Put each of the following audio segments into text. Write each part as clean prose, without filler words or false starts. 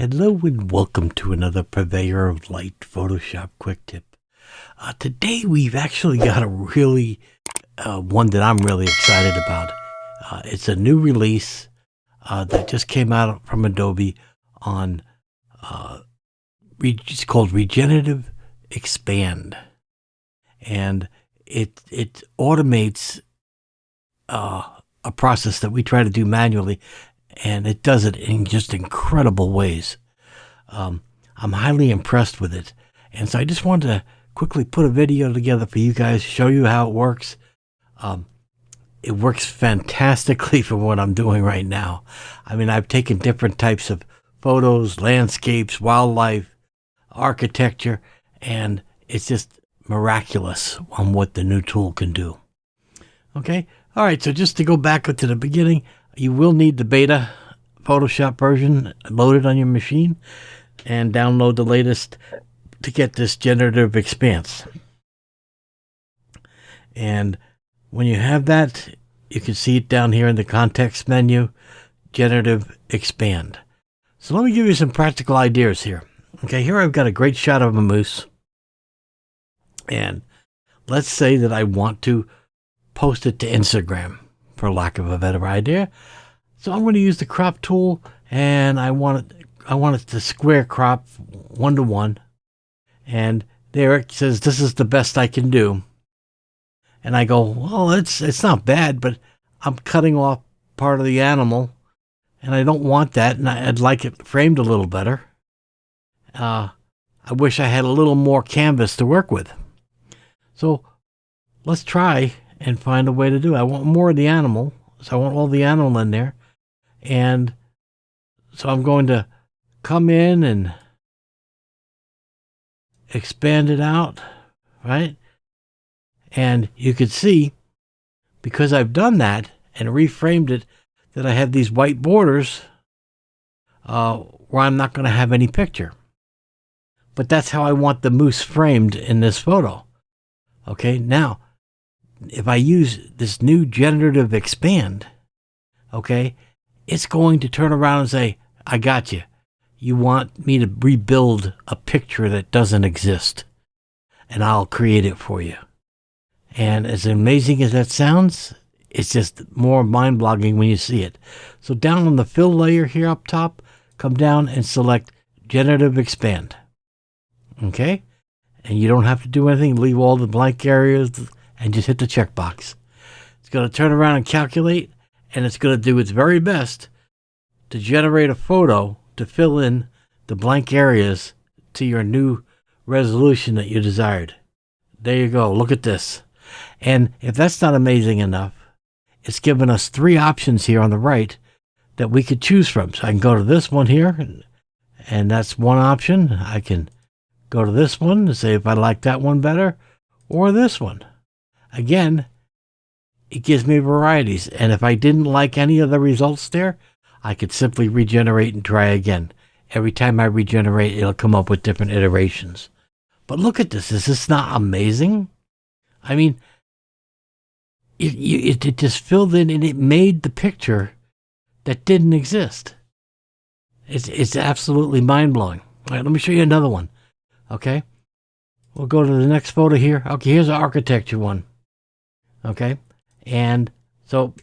Hello and welcome to another Purveyor of Light Photoshop Quick Tip. Today we've actually got a really one that I'm really excited about. It's a new release that just came out from Adobe on it's called Regenerative Expand, and it automates a process that we try to do manually, and it does it in just incredible ways. I'm highly impressed with it, and so I just wanted to quickly put a video together for you guys, show you how it works. It works fantastically for what I'm doing right now. I mean, I've taken different types of photos, landscapes, wildlife, architecture, and it's just miraculous on what the new tool can do. Okay, all right, so just to go back to the beginning, you will need the beta Photoshop version loaded on your machine and download the latest to get this Generative Expanse. And when you have that, you can see it down here in the context menu, Generative Expand. So let me give you some practical ideas here. Okay, here I've got a great shot of a moose. And let's say that I want to post it to Instagram, for lack of a better idea. So I'm going to use the crop tool, and I want it to square crop 1:1. And there it says this is the best I can do. And I go, well, it's not bad, but I'm cutting off part of the animal, and I don't want that, and I'd like it framed a little better. I wish I had a little more canvas to work with. So let's try and find a way to do it. I want more of the animal, so I want all the animal in there. And so I'm going to come in and expand it out, right? And you can see, because I've done that and reframed it, that I have these white borders where I'm not going to have any picture. But that's how I want the moose framed in this photo. Okay, now, if I use this new Generative Expand, okay, it's going to turn around and say, I got you. You want me to rebuild a picture that doesn't exist, and I'll create it for you. And as amazing as that sounds, it's just more mind-boggling when you see it. So down on the fill layer here up top, come down and select Generative Expand. Okay? And you don't have to do anything. Leave all the blank areas and just hit the checkbox. It's going to turn around and calculate, and it's going to do its very best to generate a photo to fill in the blank areas to your new resolution that you desired. There you go. Look at this. And if that's not amazing enough, it's given us 3 options here on the right that we could choose from. So I can go to this one here, and that's one option. I can go to this one and say if I like that one better, or this one. Again, it gives me varieties, and if I didn't like any of the results there, I could simply regenerate and try again. Every time I regenerate, it'll come up with different iterations. But look at this. Is this not amazing? I mean, it just filled in, and it made the picture that didn't exist. It's absolutely mind-blowing. All right, let me show you another one. Okay? We'll go to the next photo here. Okay, here's an architecture one. Okay? And so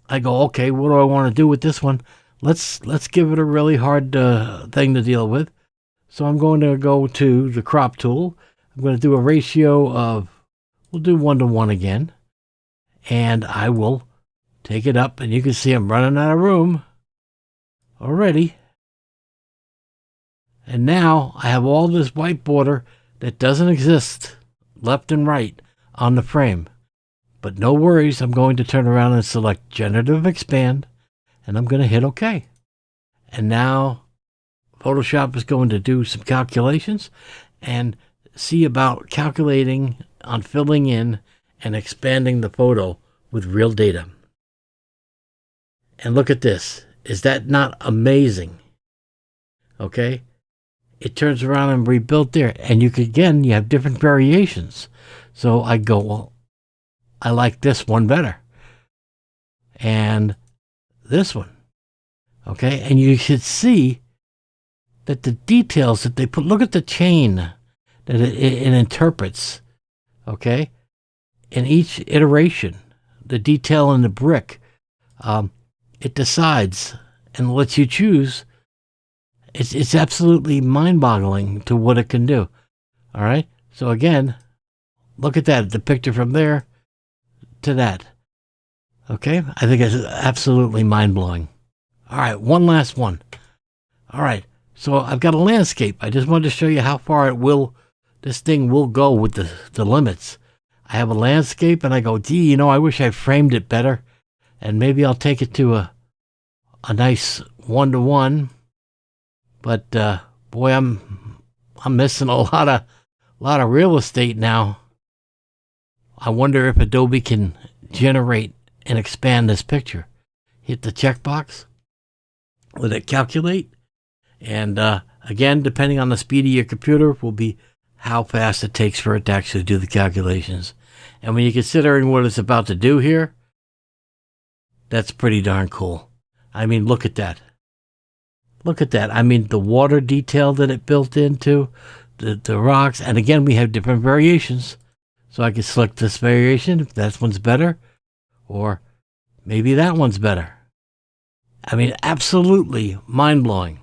I go, okay, what do I want to do with this one? Let's give it a really hard thing to deal with. So I'm going to go to the crop tool. I'm going to do a ratio of, we'll do 1:1 again. And I will take it up, and you can see I'm running out of room already. And now I have all this white border that doesn't exist left and right on the frame. But no worries, I'm going to turn around and select Generative Expand, and I'm going to hit OK. And now Photoshop is going to do some calculations and see about calculating on filling in and expanding the photo with real data. And look at this. Is that not amazing? Okay? It turns around and rebuilt there. And you have different variations. So I go, well, I like this one better. And this one. Okay? And you should see that the details that they put, look at the chain that it interprets, okay? In each iteration, the detail in the brick, it decides and lets you choose. It's absolutely mind-boggling to what it can do. All right? So again, look at that, the picture from there to that. Okay? I think it's absolutely mind-blowing. All right, one last one. All right, so I've got a landscape. I just wanted to show you how far this thing will go with the limits. I have a landscape, and I go, gee, I wish I framed it better, and maybe I'll take it to a nice 1-to-1. But boy, I'm missing a lot of real estate now. I wonder if Adobe can generate and expand this picture. Hit the checkbox. Let it calculate. And again, depending on the speed of your computer, will be how fast it takes for it to actually do the calculations. And when you're considering what it's about to do here, that's pretty darn cool. I mean, look at that. Look at that. I mean, the water detail that it built into, the rocks. And again, we have different variations. So I can select this variation if that one's better. Or maybe that one's better. I mean, absolutely mind-blowing.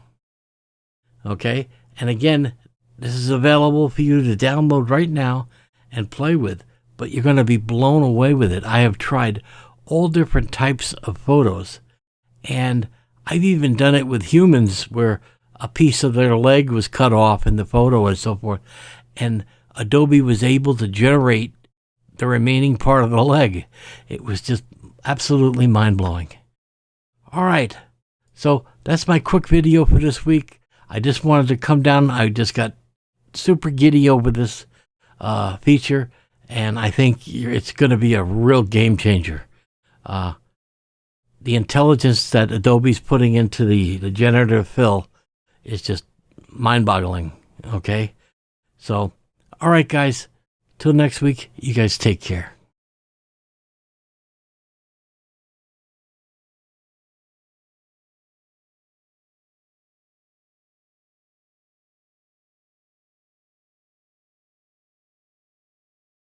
Okay? And again, this is available for you to download right now and play with. But you're going to be blown away with it. I have tried all different types of photos. And I've even done it with humans where a piece of their leg was cut off in the photo and so forth. And Adobe was able to generate the remaining part of the leg. It was just absolutely mind-blowing. All right. So that's my quick video for this week. I just wanted to come down. I just got super giddy over this feature. And I think it's going to be a real game changer. The intelligence that Adobe's putting into the generative fill is just mind-boggling. Okay? So, all right, guys. Till next week, you guys take care.